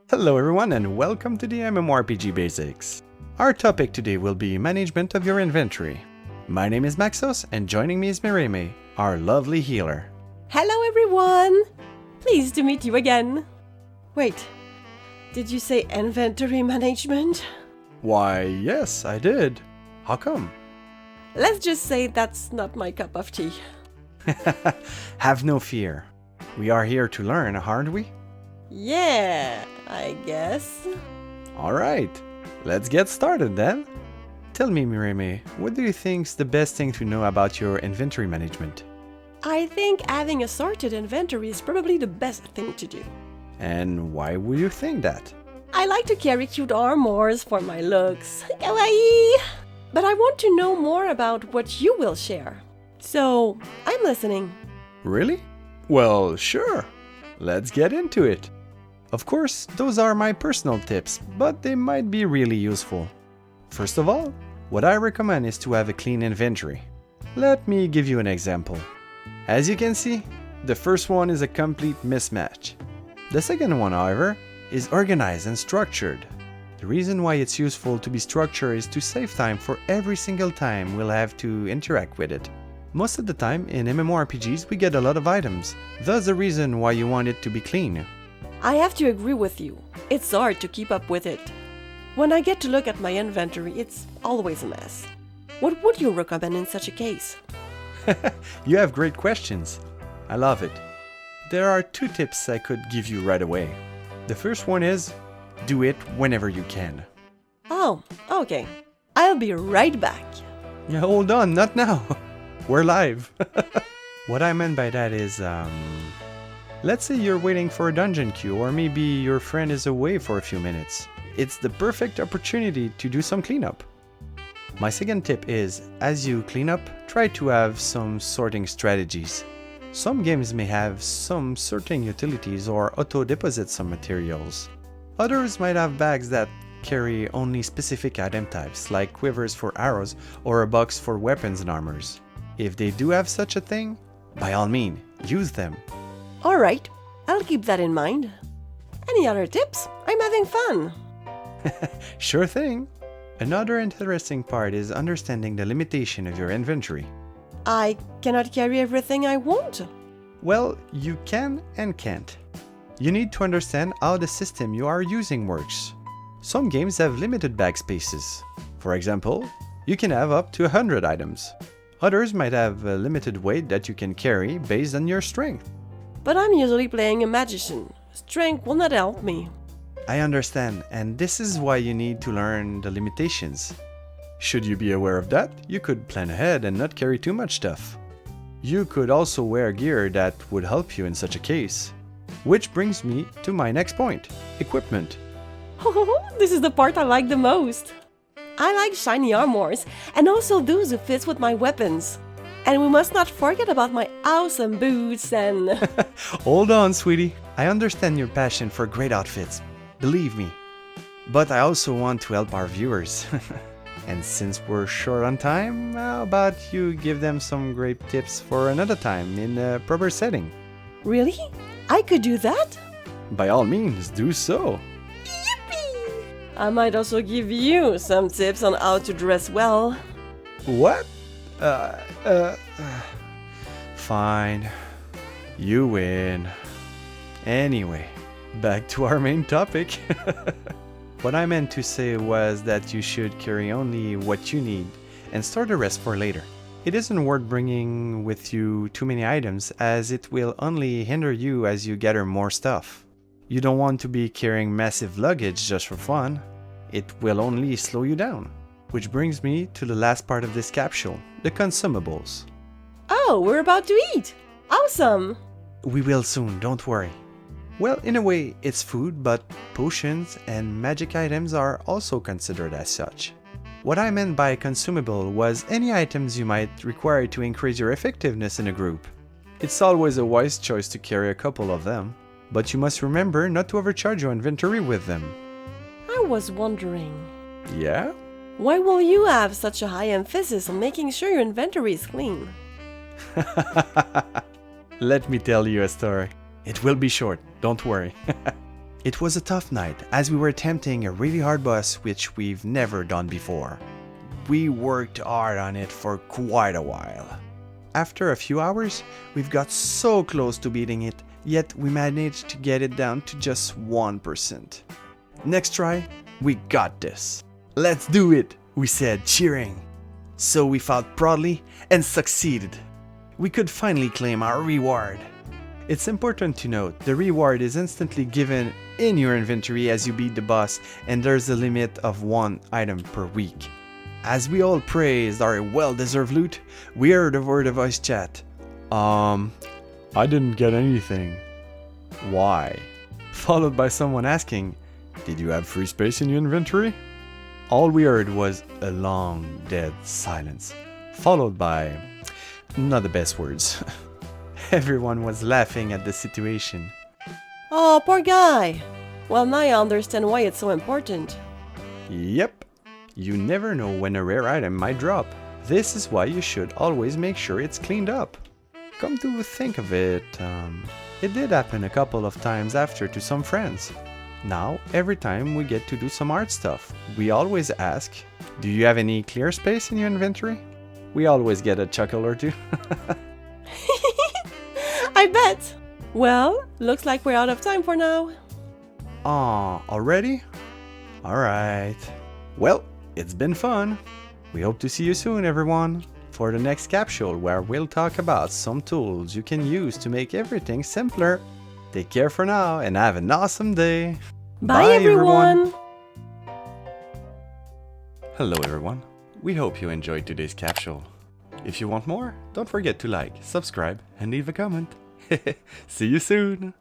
Hello everyone and welcome to the MMORPG Basics. Our topic today will be management of your inventory. My name is Maxoss and joining me is Mireme, our lovely healer. Hello everyone! Pleased to meet you again. Wait, did you say inventory management? Why, yes, I did. How come? Let's just say that's not my cup of tea. Have no fear. We are here to learn, aren't we? Yeah, I guess. Alright, let's get started then. Tell me, Mireme, what do you think's the best thing to know about your inventory management? I think having a sorted inventory is probably the best thing to do. And why would you think that? I like to carry cute armors for my looks. Kawaii! But I want to know more about what you will share. So, I'm listening. Really? Well, sure. Let's get into it. Of course, those are my personal tips, but they might be really useful. First of all, what I recommend is to have a clean inventory. Let me give you an example. As you can see, the first one is a complete mismatch. The second one, however, is organized and structured. The reason why it's useful to be structured is to save time for every single time we'll have to interact with it. Most of the time in MMORPGs we get a lot of items, thus the reason why you want it to be clean. I have to agree with you. It's hard to keep up with it. When I get to look at my inventory, it's always a mess. What would you recommend in such a case? You have great questions. I love it. There are two tips I could give you right away. The first one is, do it whenever you can. Oh, okay. I'll be right back. Yeah, hold on, not now. We're live. What I meant by that is, let's say you're waiting for a dungeon queue, or maybe your friend is away for a few minutes. It's the perfect opportunity to do some cleanup. My second tip is, as you clean up, try to have some sorting strategies. Some games may have some sorting utilities or auto-deposit some materials. Others might have bags that carry only specific item types, like quivers for arrows or a box for weapons and armors. If they do have such a thing, by all means, use them. Alright, I'll keep that in mind. Any other tips? I'm having fun. Sure thing. Another interesting part is understanding the limitation of your inventory. I cannot carry everything I want. Well, you can and can't. You need to understand how the system you are using works. Some games have limited bag spaces. For example, you can have up to 100 items. Others might have a limited weight that you can carry based on your strength. But I'm usually playing a magician. Strength will not help me. I understand, and this is why you need to learn the limitations. Should you be aware of that, you could plan ahead and not carry too much stuff. You could also wear gear that would help you in such a case. Which brings me to my next point, equipment. This is the part I like the most. I like shiny armors, and also those who fit with my weapons. And we must not forget about my awesome boots and... Hold on, sweetie. I understand your passion for great outfits. Believe me. But I also want to help our viewers. And since we're short on time, how about you give them some great tips for another time in a proper setting? Really? I could do that? By all means, do so. Yippee! I might also give you some tips on how to dress well. What? Fine. You win. Anyway, back to our main topic. What I meant to say was that you should carry only what you need and store the rest for later. It isn't worth bringing with you too many items, as it will only hinder you as you gather more stuff. You don't want to be carrying massive luggage just for fun. It will only slow you down. Which brings me to the last part of this capsule, the consumables. Oh, we're about to eat! Awesome! We will soon, don't worry. Well, in a way, it's food, but potions and magic items are also considered as such. What I meant by consumable was any items you might require to increase your effectiveness in a group. It's always a wise choice to carry a couple of them. but you must remember not to overcharge your inventory with them. I was wondering, Yeah? why will you have such a high emphasis on making sure your inventory is clean? Let me tell you a story. It will be short, don't worry. It was a tough night as we were attempting a really hard boss which we've never done before. We worked hard on it for quite a while. After a few hours, we've got so close to beating it, yet we managed to get it down to just 1%. Next try, we got this. Let's do it, we said, cheering. So we fought proudly and succeeded. We could finally claim our reward. It's important to note, the reward is instantly given in your inventory as you beat the boss, and there's a limit of 1 item per week. As we all praised our well-deserved loot, we heard over the voice chat, I didn't get anything. Why? Followed by someone asking, did you have free space in your inventory? All we heard was a long, dead silence, followed by, not the best words. Everyone was laughing at the situation. Oh, poor guy! Well, now I understand why it's so important. Yep. You never know when a rare item might drop. This is why you should always make sure it's cleaned up. Come to think of it, it did happen a couple of times after to some friends. Now, every time we get to do some art stuff, we always ask, do you have any clear space in your inventory? We always get a chuckle or two. I bet! Well, looks like we're out of time for now. Aw, already? Alright. Well, it's been fun. We hope to see you soon, everyone, for the next capsule where we'll talk about some tools you can use to make everything simpler. Take care for now and have an awesome day. Bye everyone! Hello everyone. We hope you enjoyed today's capsule. If you want more, don't forget to like, subscribe, and leave a comment. See you soon!